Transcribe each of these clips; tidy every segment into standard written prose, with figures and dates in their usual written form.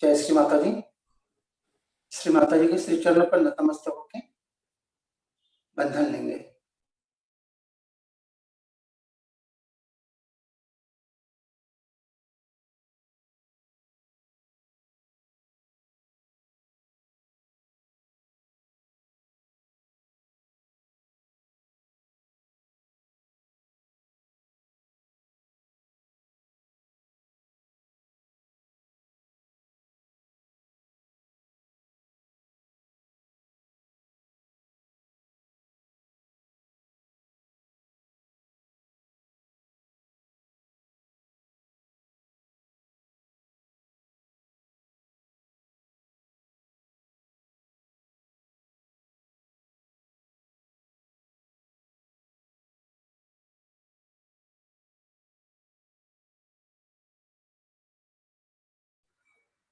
जय श्री माता जी। श्री माता जी के श्री चरणों पर नतमस्तक होके बंधन लेंगे।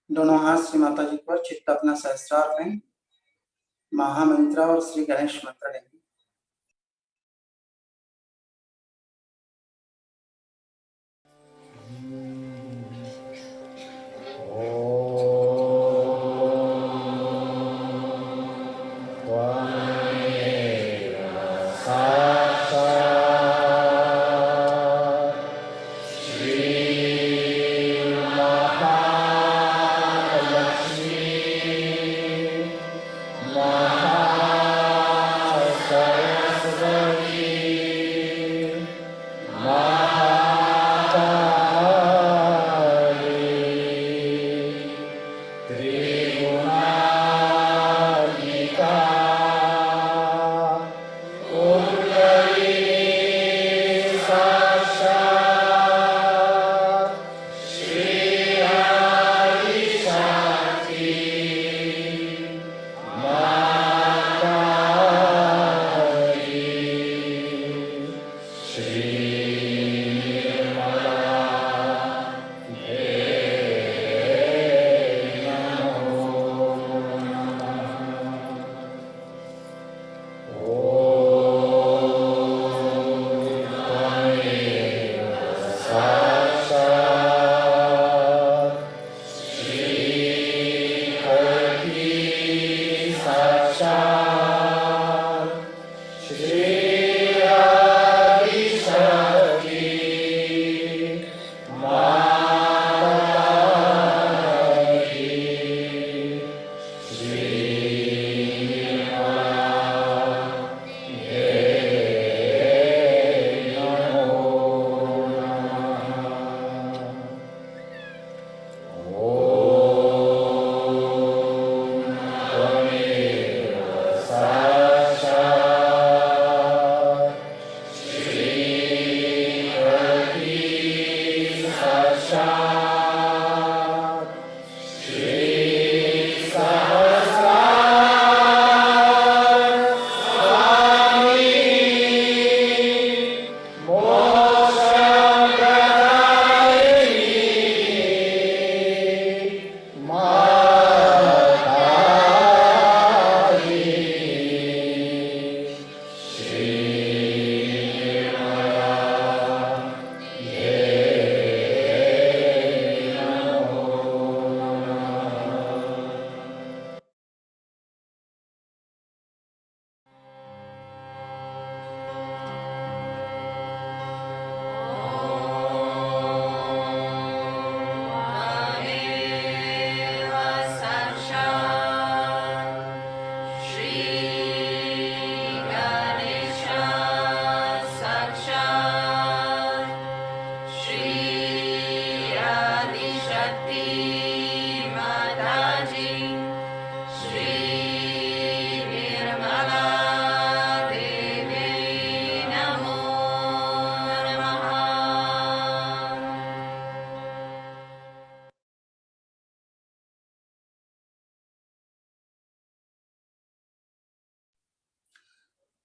दोनों हाथ श्री माता जी पर चित्त अपना सहस्त्रार में महामंत्र और श्री गणेश मंत्र लेंगे।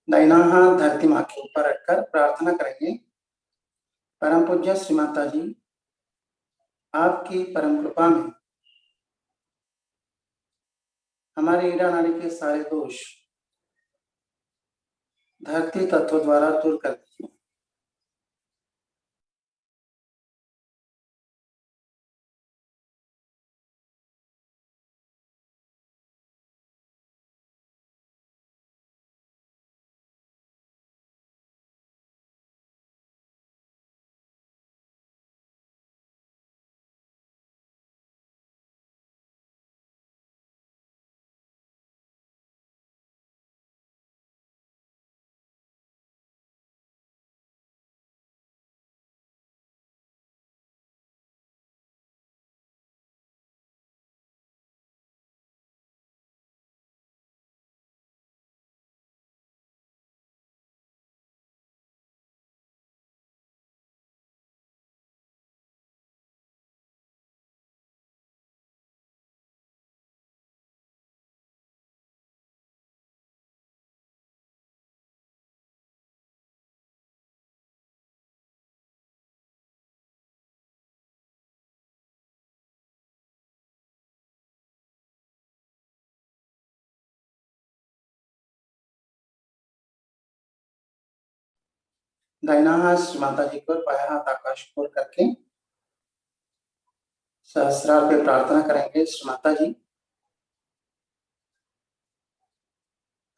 दाहिना हाथ धरती माँ के ऊपर रखकर प्रार्थना करेंगे। परम पूज्य श्री माता जी, आपकी परम कृपा में हमारे ईरा नारी के सारे दोष धरती तत्व द्वारा दूर कर दीजिए। दाहिना हाथ श्री माता जी को, बायां हाथ आकाश की ओर करके सहस्रार पे प्रार्थना करेंगे। श्री माता जी,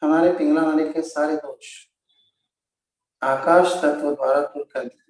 हमारे पिंगला नाली के सारे दोष आकाश तत्व द्वारा दूर कर दीजिए।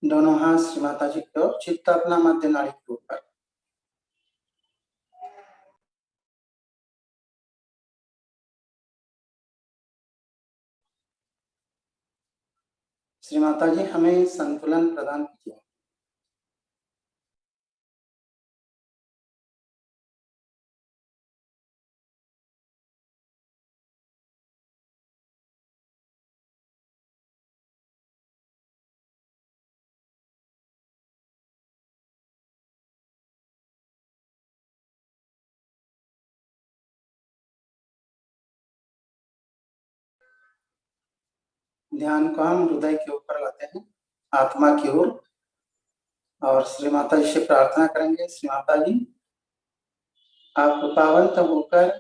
दोनों हाथ श्री माता जी की ओर, चित्त अपना मध्य नाड़ी के ऊपर। श्री माता जी, हमें संतुलन प्रदान कीजिए। ध्यान को हम हृदय के ऊपर लाते हैं, आत्मा की ओर, और श्री माता जी से प्रार्थना करेंगे। श्री माता जी, आप कृपावंत होकर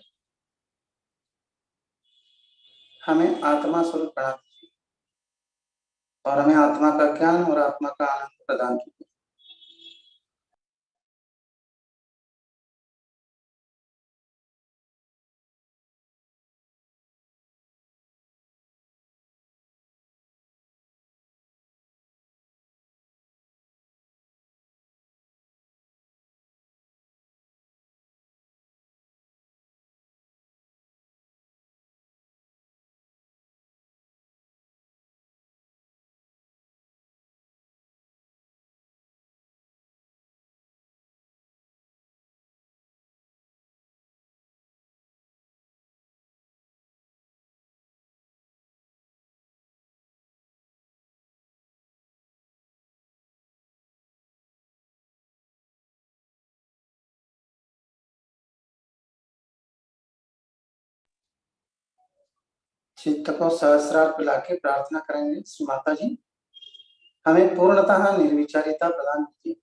हमें आत्मा स्वरूप बना दीजिए और हमें आत्मा का ज्ञान और आत्मा का आनंद प्रदान कीजिए। चित्त को सहस्रार पे लाके प्रार्थना करेंगे। श्री माता जी, हमें पूर्णतः निर्विचारिता प्रदान कीजिए।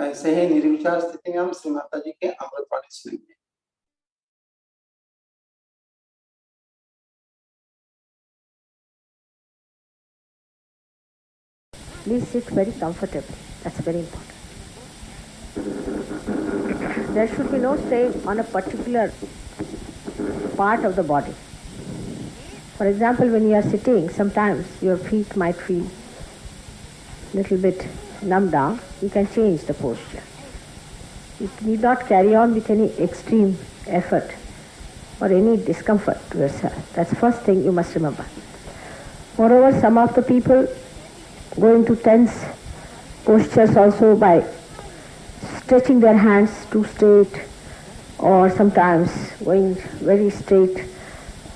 ऐसे ही निर्विचार स्थिति में हम श्री माता जी के अमृतवाणी सुनेंगे। Please sit very comfortably. That's very important. There should be no strain on a particular part of the body. For example, when you are sitting, sometimes your feet might feel a little bit numbed down. You can change the posture. You need not carry on with any extreme effort or any discomfort to yourself. That's the first thing you must remember. Moreover, some of the people go into tense postures also by stretching their hands too straight, or sometimes going very straight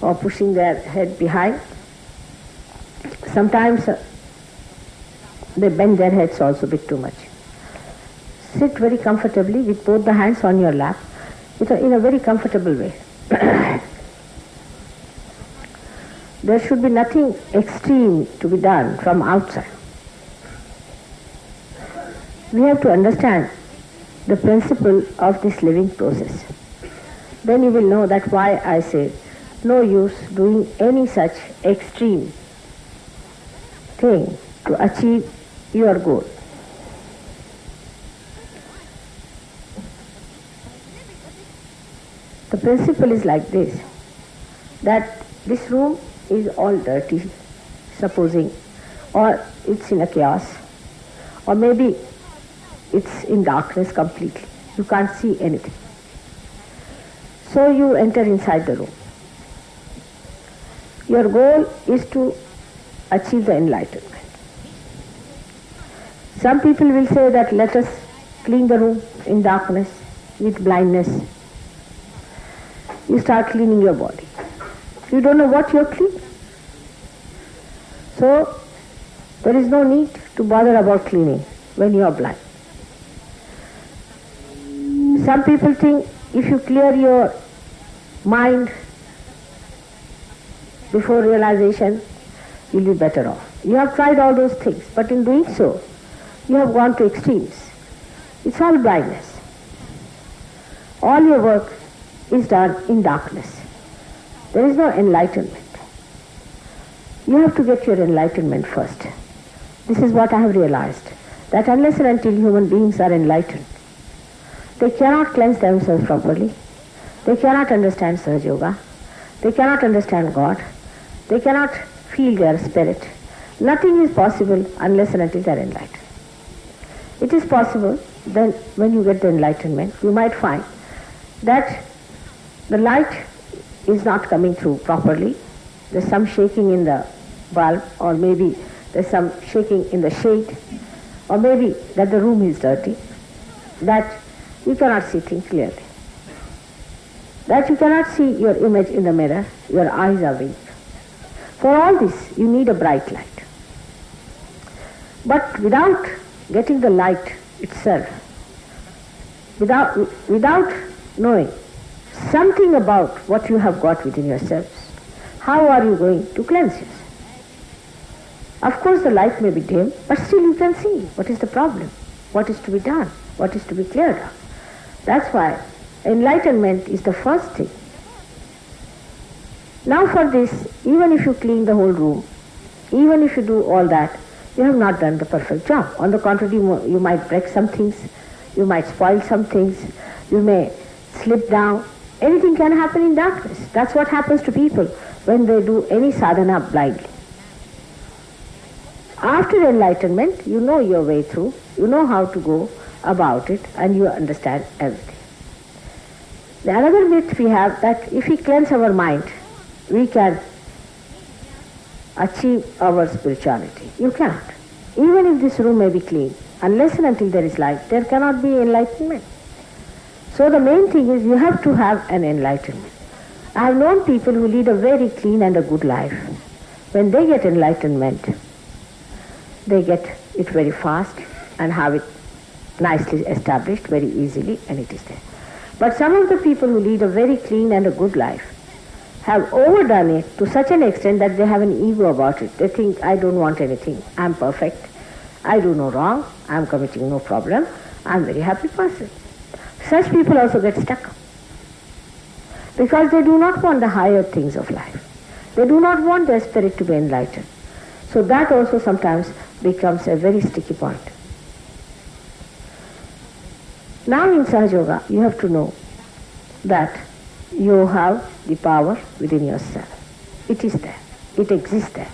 or pushing their head behind. Sometimes they bend their heads also a bit too much. Sit very comfortably with both the hands on your lap in a very comfortable way. There should be nothing extreme to be done from outside. We have to understand the principle of this living process. Then you will know that why I say no use doing any such extreme thing to achieve your goal. The principle is like this, that this room is all dirty, supposing, or it's in a chaos, or maybe it's in darkness completely. You can't see anything. So you enter inside the room. Your goal is to achieve the enlightenment. Some people will say that let us clean the room in darkness, with blindness. You start cleaning your body. You don't know what you're cleaning. So there is no need to bother about cleaning when you are blind. Some people think if you clear your mind before realization, you'll be better off. You have tried all those things, but in doing so, you have gone to extremes. It's all blindness. All your work is done in darkness. There is no enlightenment. You have to get your enlightenment first. This is what I have realized, that unless and until human beings are enlightened, they cannot cleanse themselves properly. They cannot understand Sahaja Yoga. They cannot understand God. They cannot feel their spirit. Nothing is possible unless and until they are enlightened. It is possible, then when you get the enlightenment, you might find that the light is not coming through properly. There's some shaking in the bulb, or maybe there's some shaking in the shade, or maybe that the room is dirty, that you cannot see things clearly, that you cannot see your image in the mirror, your eyes are weak. For all this, you need a bright light. But without getting the light itself, without knowing something about what you have got within yourselves, how are you going to cleanse yourself? Of course the light may be dim, but still you can see what is the problem, what is to be done, what is to be cleared up. That's why enlightenment is the first thing. Now for this, even if you clean the whole room, even if you do all that, you have not done the perfect job. On the contrary, you might break some things, you might spoil some things, you may slip down. Anything can happen in darkness. That's what happens to people when they do any sadhana blindly. After enlightenment, you know your way through, you know how to go about it, and you understand everything. The another myth we have, that if we cleanse our mind, we can achieve our spirituality. You cannot. Even if this room may be clean, unless and until there is light, there cannot be enlightenment. So the main thing is you have to have an enlightenment. I have known people who lead a very clean and a good life. When they get enlightenment, they get it very fast and have it nicely established very easily, and it is there. But some of the people who lead a very clean and a good life have overdone it to such an extent that they have an ego about it. They think, I don't want anything, I'm perfect, I do no wrong, I'm committing no problem, I'm a very happy person. Such people also get stuck because they do not want the higher things of life. They do not want their spirit to be enlightened. So that also sometimes becomes a very sticky point. Now in Sahaja Yoga, you have to know that you have the power within yourself. It is there. It exists there.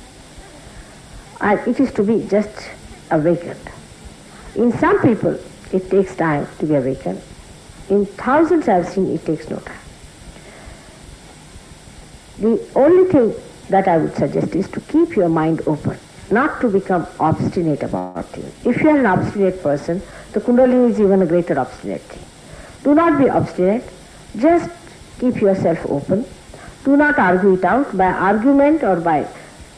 And it is to be just awakened. In some people, it takes time to be awakened. In thousands I have seen, it takes no time. The only thing that I would suggest is to keep your mind open, not to become obstinate about things. If you are an obstinate person, the Kundalini is even a greater obstinate thing. Do not be obstinate, just keep yourself open. Do not argue it out. By argument or by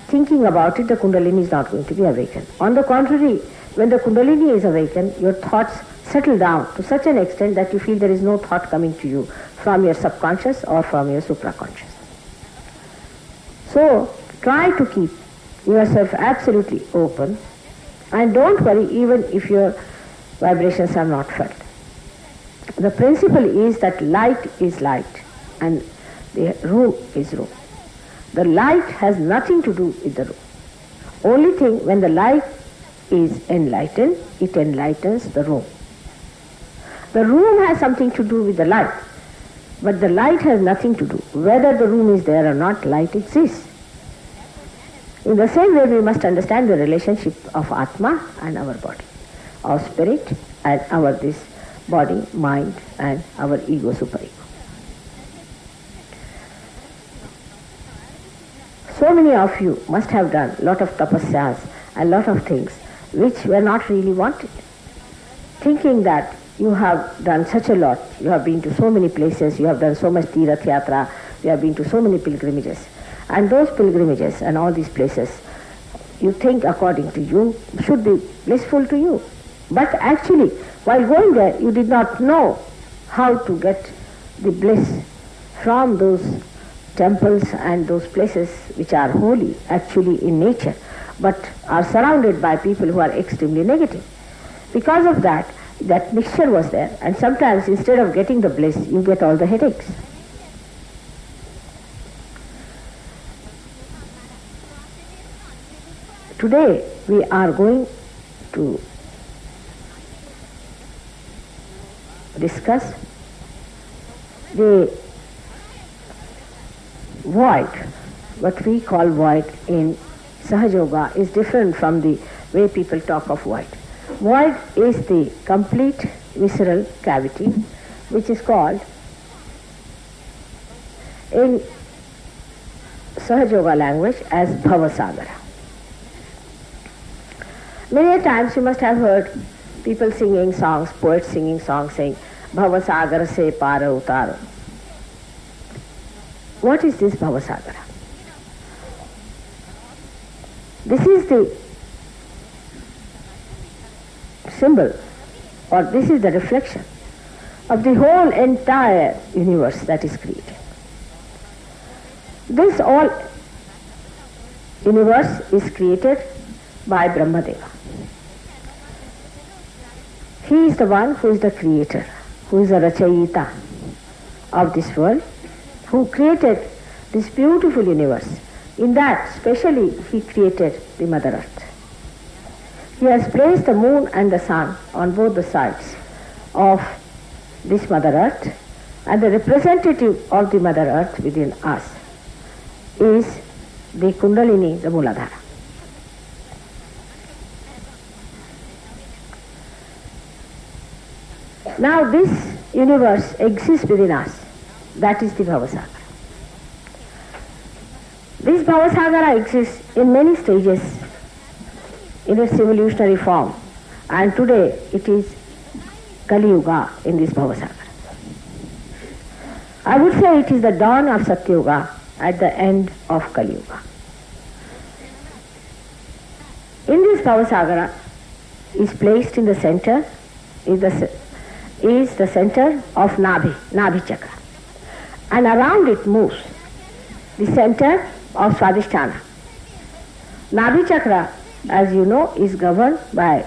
thinking about it, the Kundalini is not going to be awakened. On the contrary, when the Kundalini is awakened, your thoughts settle down to such an extent that you feel there is no thought coming to you from your subconscious or from your supraconscious. So, try to keep yourself absolutely open and don't worry even if your vibrations are not felt. The principle is that light is light and the room is room. The light has nothing to do with the room. Only thing, when the light is enlightened, it enlightens the room. The room has something to do with the light, but the light has nothing to do. Whether the room is there or not, light exists. In the same way, we must understand the relationship of Atma and our body, our spirit and our this body, mind and our ego, superego. So many of you must have done a lot of tapasyas and lot of things which were not really wanted. Thinking that you have done such a lot, you have been to so many places, you have done so much Tirath Yatra, you have been to so many pilgrimages. And those pilgrimages and all these places, you think according to you, should be blissful to you. But actually, while going there, you did not know how to get the bliss from those temples and those places which are holy actually in nature, but are surrounded by people who are extremely negative. Because of that, that mixture was there, and sometimes instead of getting the bliss, you get all the headaches. Today we are going to discuss the void. What we call void in Sahaja Yoga is different from the way people talk of void. Void is the complete visceral cavity, which is called in Sahaja Yoga language as Bhavasagara. Many times you must have heard people singing songs, poets singing songs saying, Bhavasagara se para utaro. What is this Bhavasagara? This is the symbol, or this is the reflection of the whole entire universe that is created. This all universe is created by Brahmadeva. He is the one who is the creator, who is the Rachayita of this world, who created this beautiful universe. In that, specially, he created the Mother Earth. He has placed the moon and the sun on both the sides of this Mother Earth, and the representative of the Mother Earth within us is the Kundalini, the Mooladhara. Now this universe exists within us. That is the Bhavasagara. This Bhavasagara exists in many stages in its evolutionary form, and today it is Kali Yuga in this Bhavasagara. I would say it is the dawn of Satya Yuga at the end of Kali Yuga. In this Bhavasagara is placed in the center, is the center of Nabhi Chakra, and around it moves the center of Swadhisthana. Nabhi Chakra, as you know, is governed by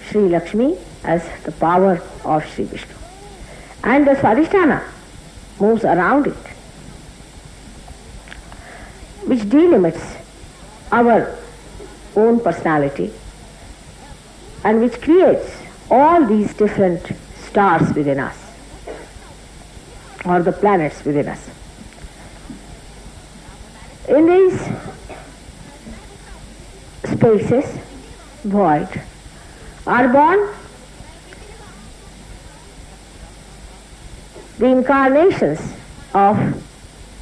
Shri Lakshmi as the power of Shri Vishnu. And the Swadhisthana moves around it, which delimits our own personality and which creates all these different stars within us, or the planets within us. In these spaces, void, are born the incarnations of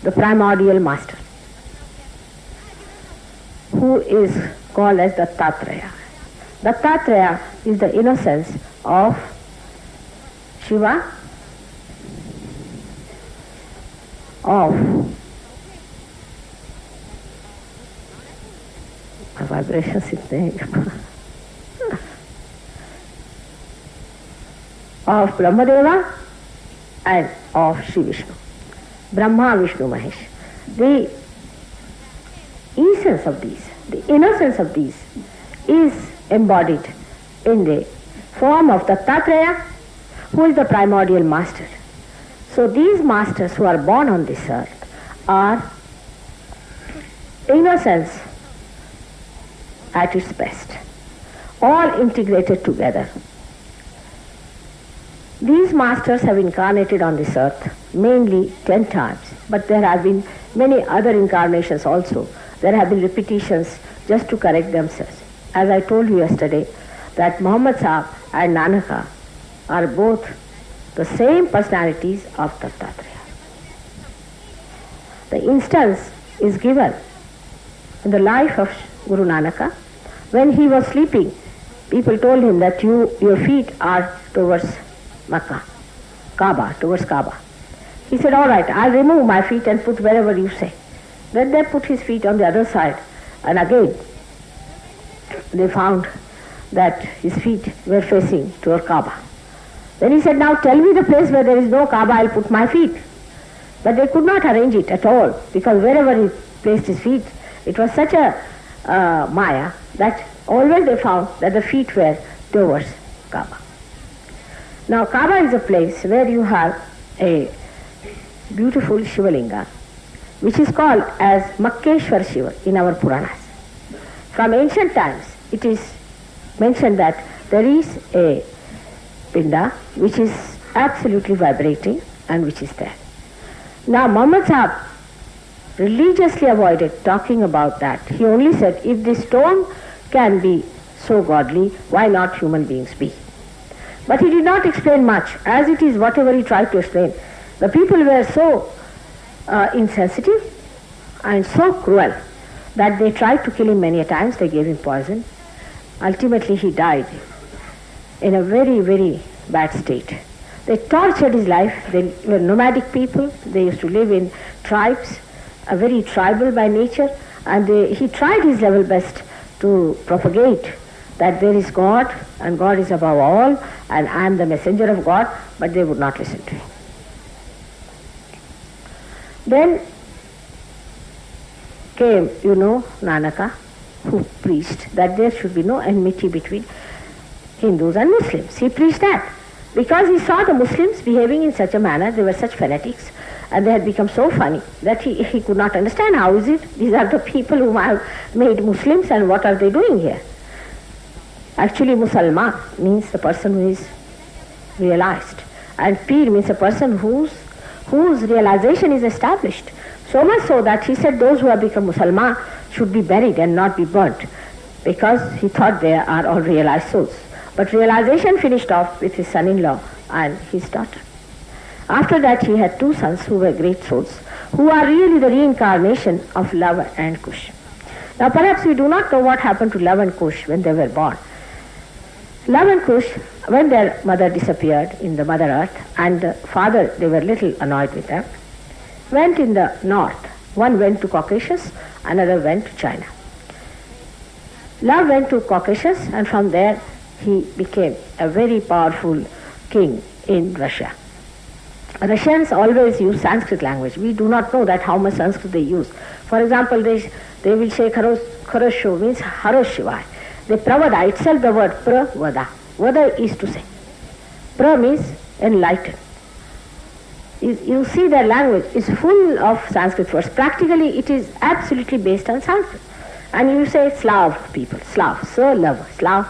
the primordial master, who is called as the Tatraya. The Tatraya is the innocence of Shiva, of vibrations of Brahmadeva and of Shri Vishnu. Brahma, Vishnu, Mahesh. The essence of these, the innocence of these is embodied in the form of the Tatraya, who is the primordial master. So these masters who are born on this earth are innocence at its best, all integrated together. These masters have incarnated on this earth mainly 10 times, but there have been many other incarnations also. There have been repetitions just to correct themselves. As I told you yesterday, that Muhammad Sahib and Nanaka are both the same personalities of Dattatreya. The instance is given in the life of Guru Nanaka. When he was sleeping, people told him that your feet are towards Makkah, Kaaba, towards Kaaba. He said, all right, I'll remove my feet and put wherever you say. Then they put his feet on the other side, and again they found that his feet were facing toward Kaaba. Then he said, now tell me the place where there is no Kaaba, I'll put my feet. But they could not arrange it at all, because wherever he placed his feet, it was such a Maya that always they found that the feet were towards Kaaba. Now Kaaba is a place where you have a beautiful Shivalinga, which is called as Makkeshwar Shiva in our Puranas. From ancient times, it is mentioned that there is a Pinda which is absolutely vibrating and which is there. Now Muhammad Sahib religiously avoided talking about that. He only said, if this stone can be so godly, why not human beings be? But he did not explain much, as it is whatever he tried to explain. The people were so insensitive and so cruel that they tried to kill him many a times. They gave him poison. Ultimately he died in a very, very bad state. They tortured his life. They were nomadic people. They used to live in tribes, very tribal by nature, and he tried his level best to propagate that there is God and God is above all and I am the messenger of God, but they would not listen to him. Then came, Nanaka, who preached that there should be no enmity between Hindus and Muslims. He preached that because he saw the Muslims behaving in such a manner. They were such fanatics and they had become so funny that he could not understand how is it. These are the people whom I have made Muslims and what are they doing here? Actually, Musalman means the person who is realized, and Pir means a person whose realization is established. So much so that he said those who have become Musalman should be buried and not be burnt, because he thought they are all realized souls. But realization finished off with his son-in-law and his daughter. After that he had two sons who were great souls, who are really the reincarnation of Lava and Kush. Now perhaps we do not know what happened to Lava and Kush when they were born. Lava and Kush, when their mother disappeared in the Mother Earth, and the father, they were little annoyed with them, went in the north. One went to Caucasus, another went to China. Lava went to Caucasus, and from there he became a very powerful king in Russia. Russians always use Sanskrit language. We do not know that how much Sanskrit they use. For example, they will say Kharosho means Haroshivai. The pravada itself, the word pravada. Vada is to say. Pra means enlightened. You see their language is full of Sanskrit words. Practically it is absolutely based on Sanskrit. And you say Slav people, Slav, so love, Slav.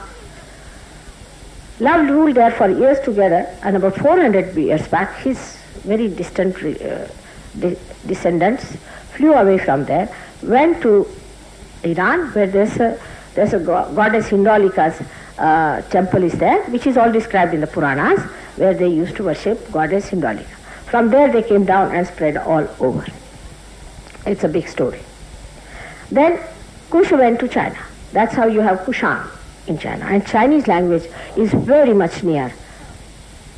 Love ruled there for years together, and about 400 years back his very distant descendants flew away from there, went to Iran, where there's a goddess Hindolika's temple is there, which is all described in the Puranas, where they used to worship goddess Hindolika. From there they came down and spread all over. It's a big story. Then Kush went to China. That's how you have Kushan in China. And Chinese language is very much near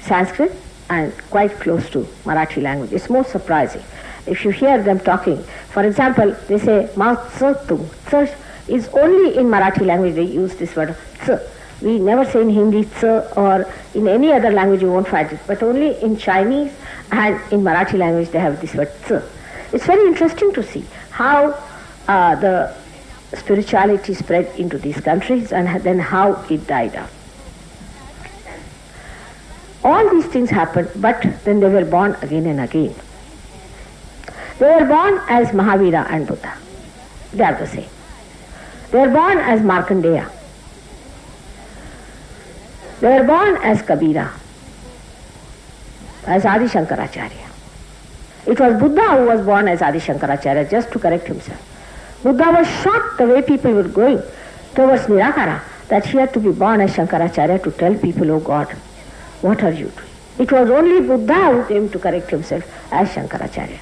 Sanskrit and quite close to Marathi language. It's most surprising. If you hear them talking, for example, they say Mao Tse-tung. Tse is only in Marathi language they use this word Tse. We never say in Hindi Tse, or in any other language you won't find it, but only in Chinese and in Marathi language they have this word Tse. It's very interesting to see how the spirituality spread into these countries and then how it died out. All these things happened, but then they were born again and again. They were born as Mahavira and Buddha. They are the same. They were born as Markandeya. They were born as Kabira, as Adi Shankaracharya. It was Buddha who was born as Adi Shankaracharya, just to correct himself. Buddha was shocked the way people were going towards Nirakara, that he had to be born as Shankaracharya to tell people, oh God, what are you doing? It was only Buddha who came to correct himself as Shankaracharya.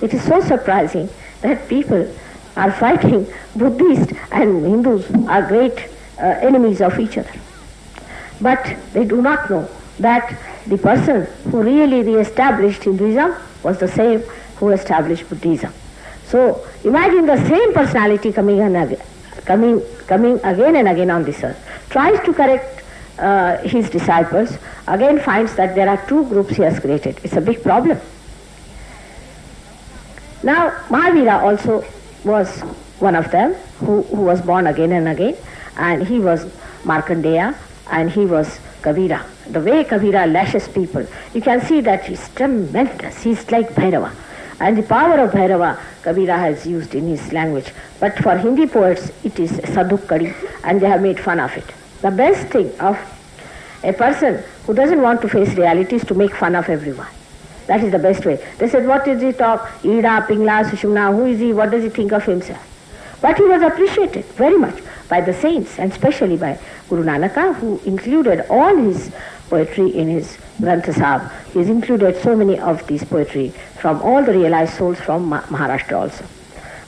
It is so surprising that people are fighting. Buddhists and Hindus are great enemies of each other. But they do not know that the person who really re-established Hinduism was the same who established Buddhism. So imagine the same personality coming again and again on this earth, tries to correct his disciples, again finds that there are two groups he has created. It's a big problem. Now Mahavira also was one of them who was born again and again, and he was Markandeya and he was Kabira. The way Kabira lashes people, you can see that he's tremendous. He's like Bhairava. And the power of Bhairava, Kabira has used in his language. But for Hindi poets, it is Sadukkadi, and they have made fun of it. The best thing of a person who doesn't want to face reality is to make fun of everyone. That is the best way. They said, what does he talk? Ida, Pingla, Sushumna, who is he? What does he think of himself? But he was appreciated very much by the saints, and especially by Guru Nanaka, who included all his poetry in his Granth Sahib. He has included so many of these poetry from all the realized souls from Maharashtra also.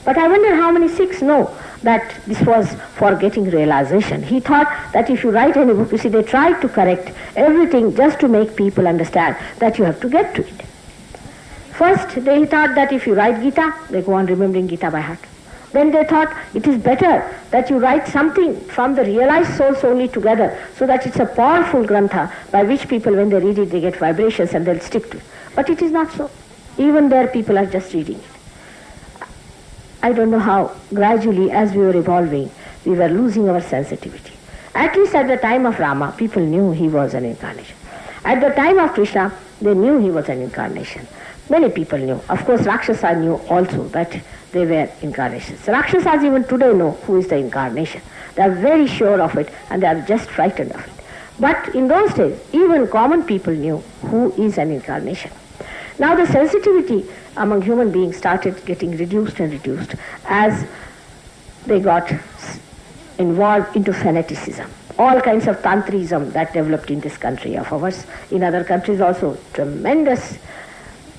But I wonder how many Sikhs know that this was for getting realization. He thought that if you write any book, you see, they tried to correct everything just to make people understand that you have to get to it. First, they thought that if you write Gita, they go on remembering Gita by heart. Then they thought it is better that you write something from the realized souls only together, so that it's a powerful grantha by which people, when they read it, they get vibrations and they'll stick to it. But it is not so. Even there people are just reading it. I don't know how, gradually as we were evolving, we were losing our sensitivity. At least at the time of Rama, people knew he was an incarnation. At the time of Krishna, they knew he was an incarnation. Many people knew. Of course, Rakshasa knew also that they were incarnations. Rakshasas even today know who is the incarnation. They are very sure of it, and they are just frightened of it. But in those days, even common people knew who is an incarnation. Now the sensitivity among human beings started getting reduced and reduced as they got involved into fanaticism. All kinds of tantrism that developed in this country of ours. In other countries also, tremendous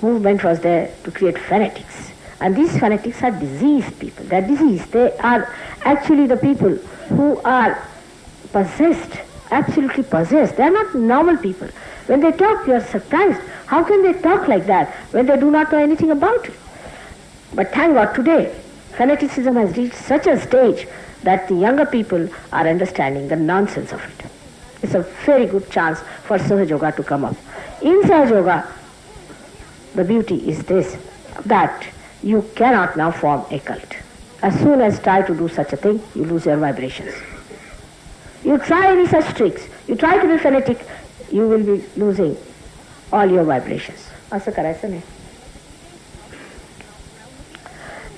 movement was there to create fanatics. And these fanatics are diseased people. They are diseased. They are actually the people who are possessed, absolutely possessed. They are not normal people. When they talk, you are surprised. How can they talk like that when they do not know anything about it? But thank God, today, fanaticism has reached such a stage that the younger people are understanding the nonsense of it. It's a very good chance for Sahaja Yoga to come up. In Sahaja Yoga, the beauty is this, that you cannot now form a cult. As soon as try to do such a thing, you lose your vibrations. You try any such tricks, you try to be fanatic, you will be losing all your vibrations. असं करायचं नाही.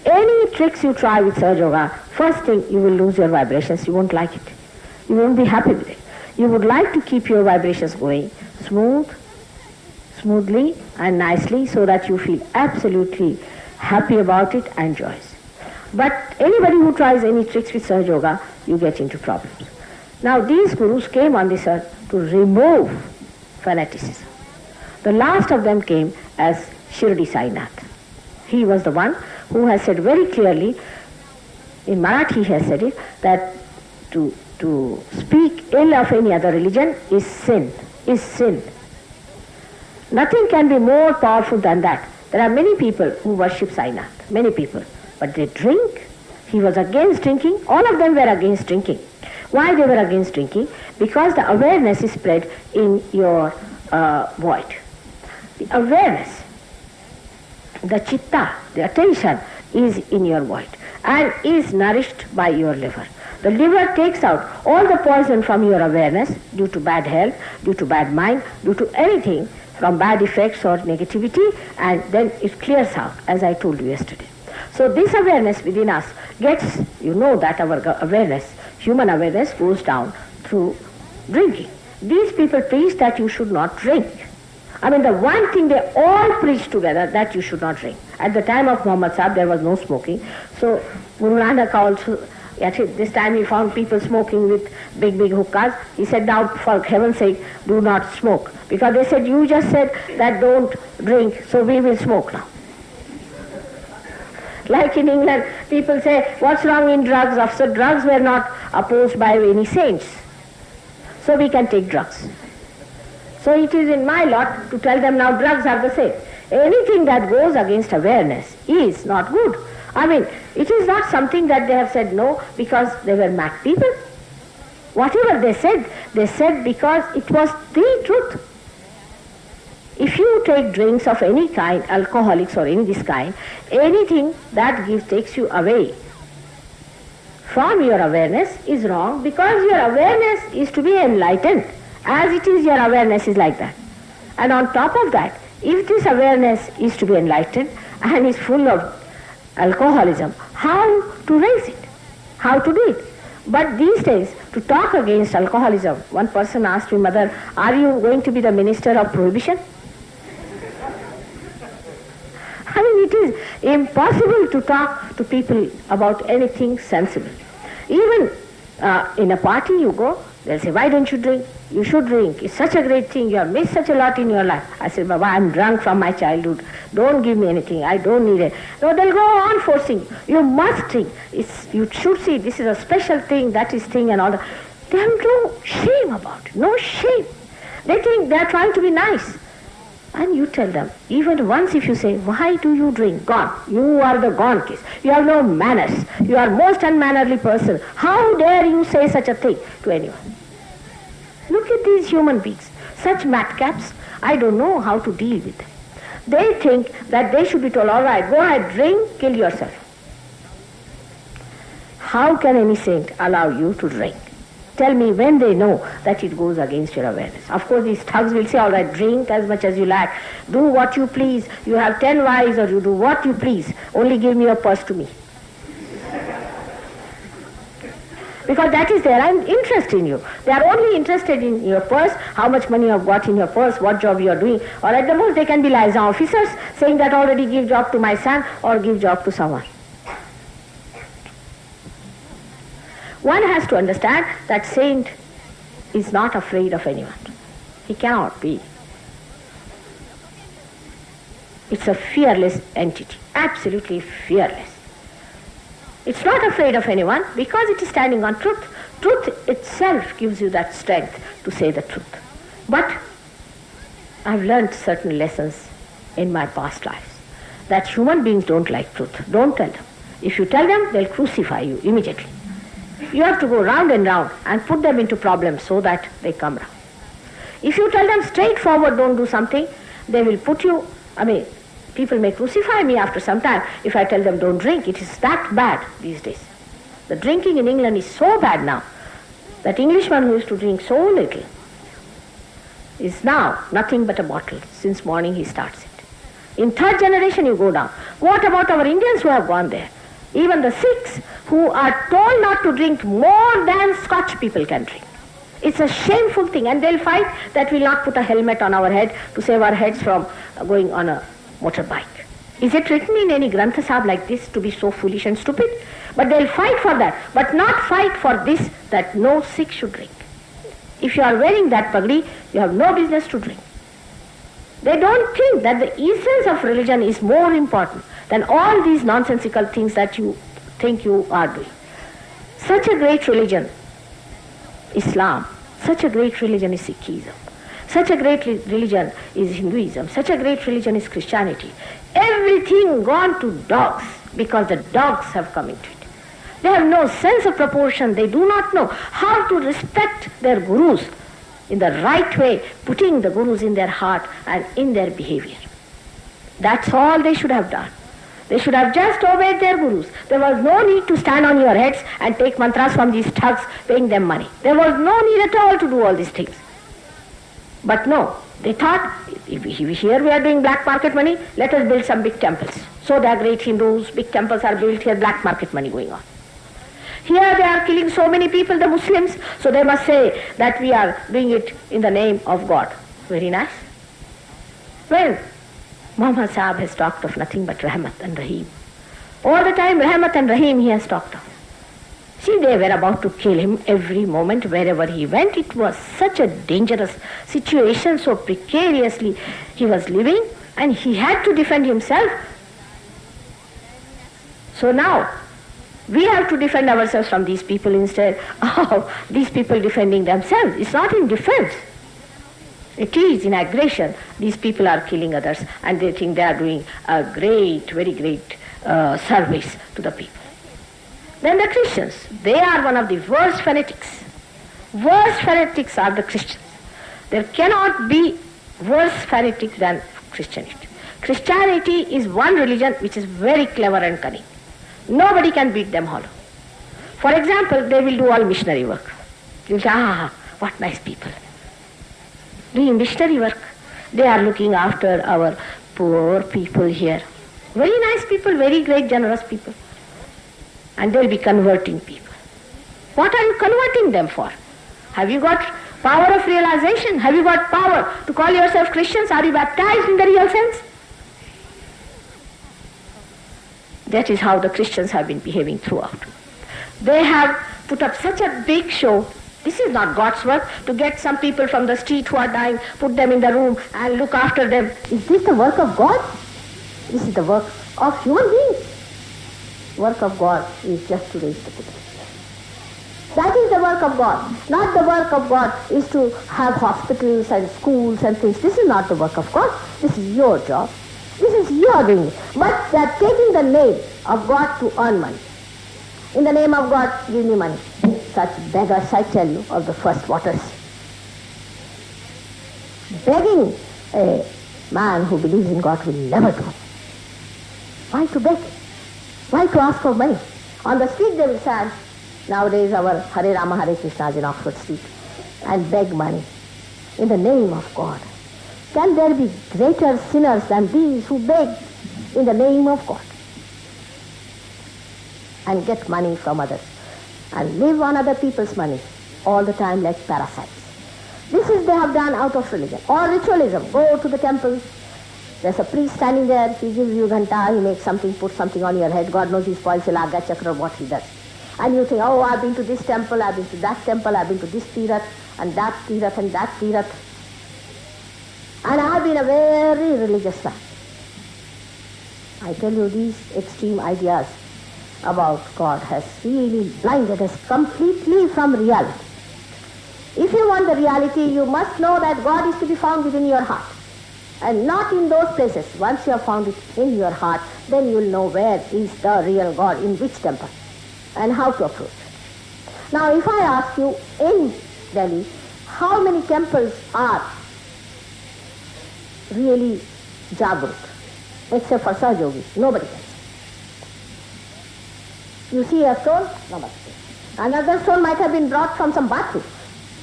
Any tricks you try with Sahaja Yoga, first thing you will lose your vibrations. You won't like it. You won't be happy with it. You would like to keep your vibrations going smoothly and nicely so that you feel absolutely happy about it and joyous. But anybody who tries any tricks with Sahaja Yoga, you get into problems. Now these gurus came on this earth to remove fanaticism. The last of them came as Shri Sainath. He was the one who has said very clearly, in Marathi he has said it, that to speak ill of any other religion is sin. Nothing can be more powerful than that. There are many people who worship Sainath, many people, but they drink. He was against drinking. All of them were against drinking. Why they were against drinking? Because the awareness is spread in your void. The awareness, the chitta, the attention is in your void and is nourished by your liver. The liver takes out all the poison from your awareness due to bad health, due to bad mind, due to anything from bad effects or negativity, and then it clears out, as I told you yesterday. So this awareness within us gets, you know that our awareness, human awareness, goes down through drinking. These people preach that you should not drink. I mean, the one thing they all preach together, that you should not drink. At the time of Muhammad Sahib, there was no smoking. So Guru Nanak also, at this time he found people smoking with big hookahs. He said, now for heaven's sake, do not smoke. Because they said, you just said that don't drink, so we will smoke now. Like in England, people say, what's wrong in drugs? So drugs were not opposed by any saints. So we can take drugs. So it is in my lot to tell them now drugs are the same. Anything that goes against awareness is not good. I mean, it is not something that they have said no because they were mad people. Whatever they said because it was the truth. If you take drinks of any kind, alcoholics or any this kind, anything that takes you away from your awareness is wrong, because your awareness is to be enlightened. As it is, your awareness is like that. And on top of that, if this awareness is to be enlightened and is full of alcoholism, how to raise it? How to do it? But these days, to talk against alcoholism, one person asked me, Mother, are you going to be the minister of prohibition? I mean, it is impossible to talk to people about anything sensible. Even in a party you go, they'll say, why don't you drink? You should drink. It's such a great thing. You have missed such a lot in your life. I said, Baba, I'm drunk from my childhood. Don't give me anything. I don't need it. No, they'll go on forcing. You must drink. You should see this is a special thing, that is thing and all that. They have no shame about it. No shame. They think they're trying to be nice. And you tell them, even once if you say, why do you drink? Gone. You are the gone case. You have no manners. You are most unmannerly person. How dare you say such a thing to anyone? Look at these human beings. Such madcaps, I don't know how to deal with them. They think that they should be told, all right, go ahead, drink, kill yourself. How can any saint allow you to drink? Tell me when they know that it goes against your awareness. Of course, these thugs will say, all right, drink as much as you like. Do what you please. You have 10 wives or you do what you please. Only give me your purse to me. Because that is their interest in you. They are only interested in your purse, how much money you have got in your purse, what job you are doing. Or at the most they can be liaison officers saying that already give job to my son or give job to someone. One has to understand that saint is not afraid of anyone. He cannot be. It's a fearless entity, absolutely fearless. It's not afraid of anyone because it is standing on truth. Truth itself gives you that strength to say the truth. But I've learned certain lessons in my past lives that human beings don't like truth. Don't tell them. If you tell them, they'll crucify you immediately. You have to go round and round and put them into problems so that they come round. If you tell them straightforward, don't do something, they will put you, people may crucify me after some time if I tell them don't drink. It is that bad these days. The drinking in England is so bad now that Englishman who used to drink so little, is now nothing but a bottle. Since morning he starts it. In third generation you go down. What about our Indians who have gone there? Even the Sikhs who are told not to drink more than Scotch people can drink. It's a shameful thing, and they'll fight that we'll not put a helmet on our head to save our heads from going on a motorbike. Is it written in any Granth Sahib like this to be so foolish and stupid? But they'll fight for that, but not fight for this, that no Sikh should drink. If you are wearing that pagdi, you have no business to drink. They don't think that the essence of religion is more important than all these nonsensical things that you think you are doing. Such a great religion, Islam, such a great religion is Sikhism, such a great religion is Hinduism, such a great religion is Christianity. Everything gone to dogs because the dogs have come into it. They have no sense of proportion. They do not know how to respect their gurus in the right way, putting the gurus in their heart and in their behavior. That's all they should have done. They should have just obeyed their gurus. There was no need to stand on your heads and take mantras from these thugs, paying them money. There was no need at all to do all these things. But no, they thought, if here we are doing black market money, let us build some big temples. So they are great Hindus, big temples are built here, black market money going on. Here they are killing so many people, the Muslims, so they must say that we are doing it in the name of God. Very nice. Well, Muhammad Sahib has talked of nothing but Rahmat and Rahim. All the time Rahmat and Rahim he has talked of. See, they were about to kill him every moment wherever he went. It was such a dangerous situation, so precariously he was living, and he had to defend himself. So now, we have to defend ourselves from these people instead of these people defending themselves. It's not in defense. It is in aggression. These people are killing others and they think they are doing a great, very great service to the people. Then the Christians, they are one of the worst fanatics. Worst fanatics are the Christians. There cannot be worse fanatic than Christianity. Christianity is one religion which is very clever and cunning. Nobody can beat them hollow. For example, they will do all missionary work. You will say, what nice people. Doing missionary work. They are looking after our poor people here. Very nice people, very great, generous people. And they will be converting people. What are you converting them for? Have you got power of realization? Have you got power to call yourself Christians? Are you baptized in the real sense? That is how the Christians have been behaving throughout. They have put up such a big show. This is not God's work, to get some people from the street who are dying, put them in the room and look after them. Is this the work of God? This is the work of human beings. Work of God is just to raise the poor. That is the work of God. Not the work of God is to have hospitals and schools and things. This is not the work of God. This is your job. This is your doing. But they are taking the name of God to earn money. In the name of God, give me money. Such beggars, I tell you, of the first waters. Begging a man who believes in God will never do. Why to beg? Why to ask for money? On the street they will stand. Nowadays our Hare Rama Hare Krishna is in Oxford Street and beg money in the name of God. Can there be greater sinners than these who beg in the name of God and get money from others and live on other people's money all the time like parasites? This is they have done out of religion or ritualism. Go to the temple. There's a priest standing there. He gives you ghanta. He makes something, puts something on your head. God knows he spoils the Laga Chakra, what he does. And you think, oh, I've been to this temple, I've been to that temple, I've been to this Tirath and that Tirath and that Tirath. And I've been a very religious man. I tell you, these extreme ideas about God has really blinded us completely from reality. If you want the reality, you must know that God is to be found within your heart and not in those places. Once you have found it in your heart, then you will know where is the real God, in which temple, and how to approach it. Now, if I ask you, in Delhi, how many temples are really Jagrut, except for Sahajogis? Nobody can. You see a stone? Namaste. Another stone might have been brought from some bathroom.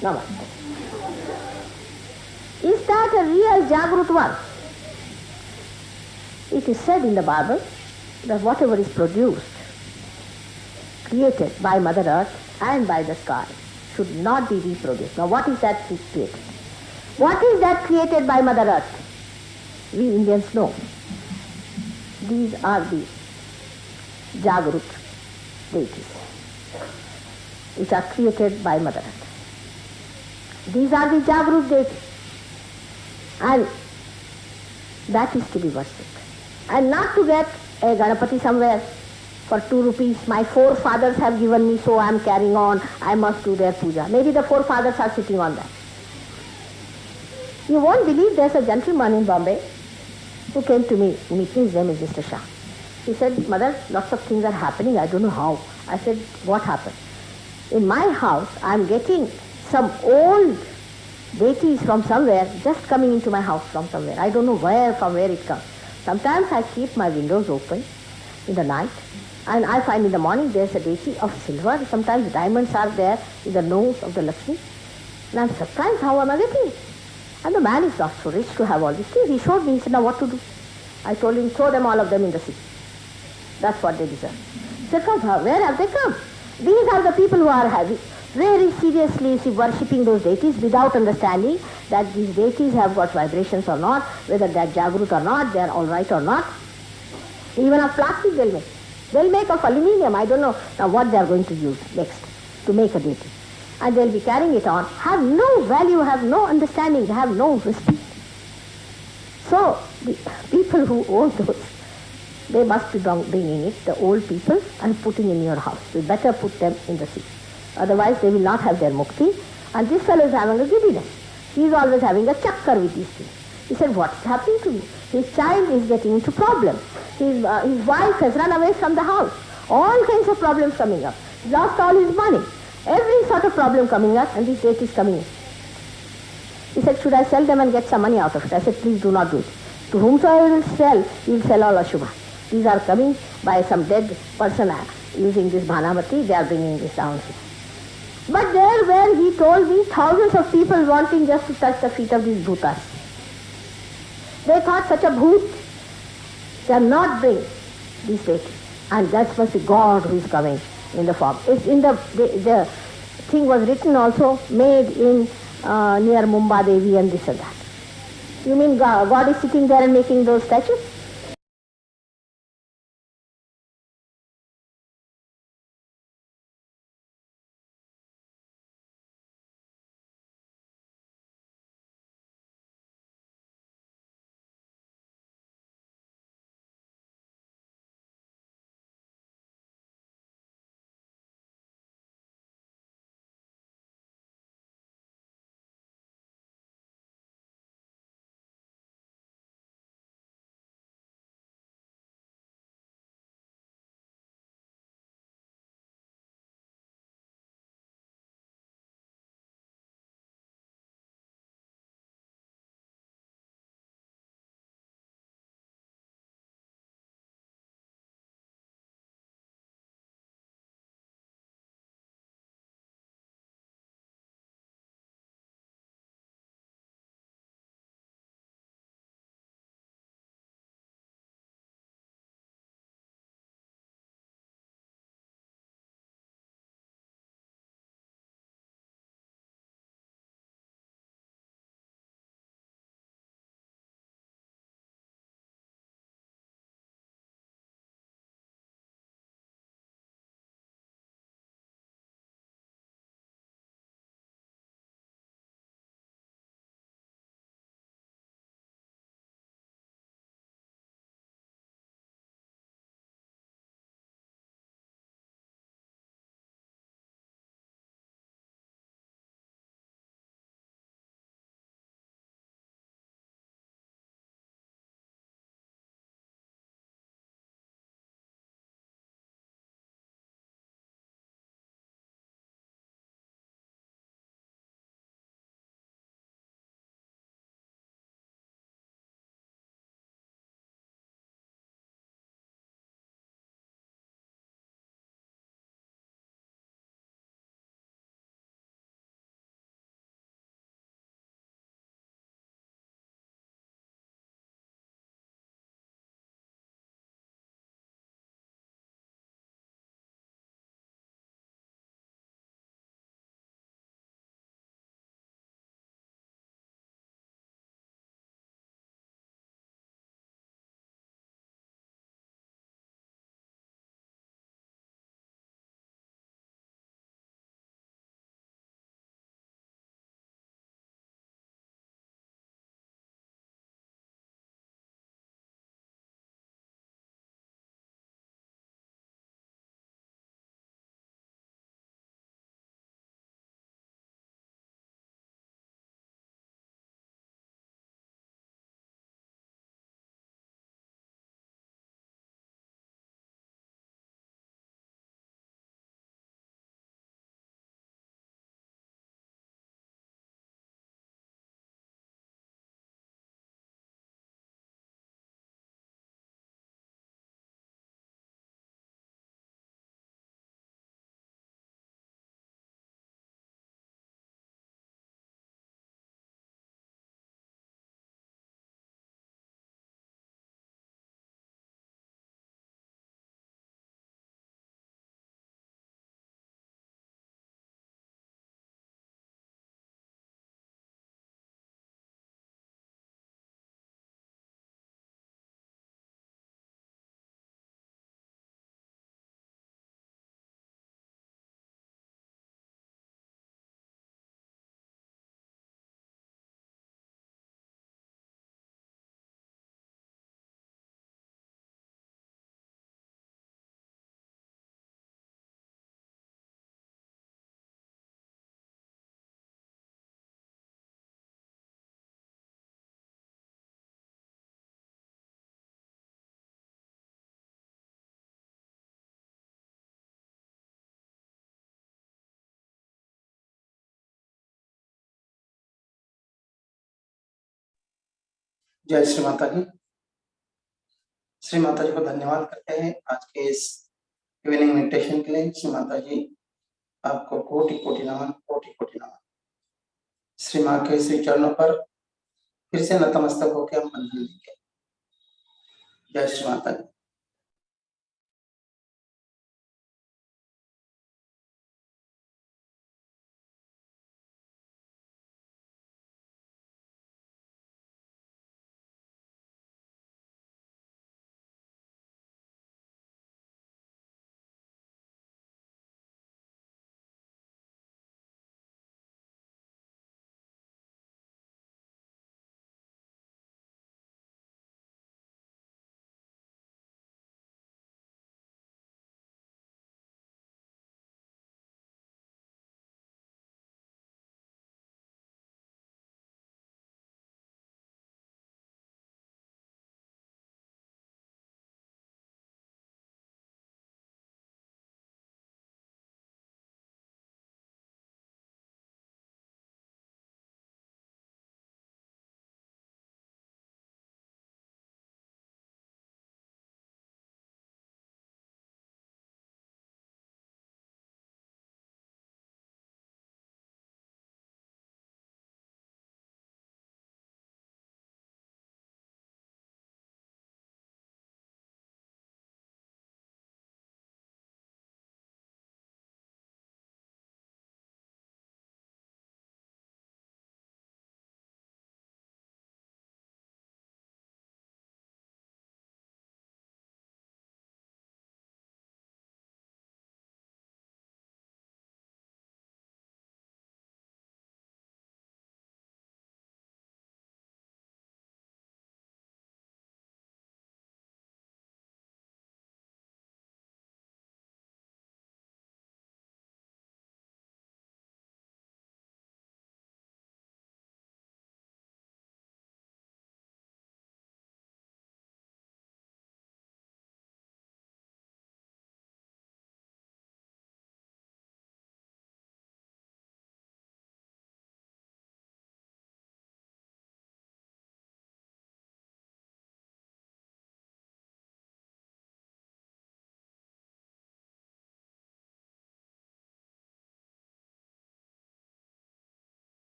Namaste. Is that a real Jagrut one? It is said in the Bible that whatever is produced, created by Mother Earth and by the sky, should not be reproduced. Now what is that created? What is that created by Mother Earth? We Indians know. These are the Jagrut deities, which are created by Mother Earth. These are the Jagrut deities, and that is to be worshipped. And not to get a Ganapati somewhere for 2 rupees. My forefathers have given me, so I am carrying on. I must do their puja. Maybe the forefathers are sitting on that. You won't believe there's a gentleman in Bombay who came to me. His name is Mr. Shah. He said, Mother, lots of things are happening. I don't know how. I said, what happened? In my house, I am getting some old deities from somewhere, just coming into my house from somewhere. I don't know from where it comes. Sometimes I keep my windows open in the night, and I find in the morning there's a deity of silver. Sometimes diamonds are there in the nose of the Lakshmi. And I'm surprised, how am I getting it? And the man is not so rich to have all these things. He showed me, he said, now what to do? I told him, throw them, all of them, in the sea. That's what they deserve. He said, where have they come? These are the people who are very seriously worshipping those deities without understanding that these deities have got vibrations or not, whether they're Jagrut or not, they're all right or not. Even of plastic they'll make. They'll make of aluminium. I don't know now what they're going to use next to make a deity. And they'll be carrying it on, have no value, have no understanding, have no respect. So the people who own those, they must be bringing it, the old people, and putting in your house. You better put them in the sea. Otherwise they will not have their mukti. And this fellow is having a giddiness. He is always having a chakkar with these things. He said, what's happening to me? His child is getting into problems. His wife has run away from the house. All kinds of problems coming up. He lost all his money. Every sort of problem coming up, and this date is coming in. He said, should I sell them and get some money out of it? I said, please do not do it. To whomsoever you will sell, you will sell all Ashubha. These are coming by some dead person using this Bhanamati, they are bringing this down here. But there were, he told me, thousands of people wanting just to touch the feet of these bhutas. They thought such a bhoot cannot bring these deities. And that was the God who is coming in the form. It's in the thing was written also, made in near Mumbai Devi and this and that. You mean God is sitting there and making those statues? जय श्री माता जी। श्री माता जी को धन्यवाद करते हैं आज के इस evening meditation के लिए। श्री माता जी आपको कोटि कोटि नमन, कोटि कोटि नमन। श्री माँ के श्री चरणों पर फिर से नतमस्तक होकर हम बंधन लेंगे। जय श्री माता जी।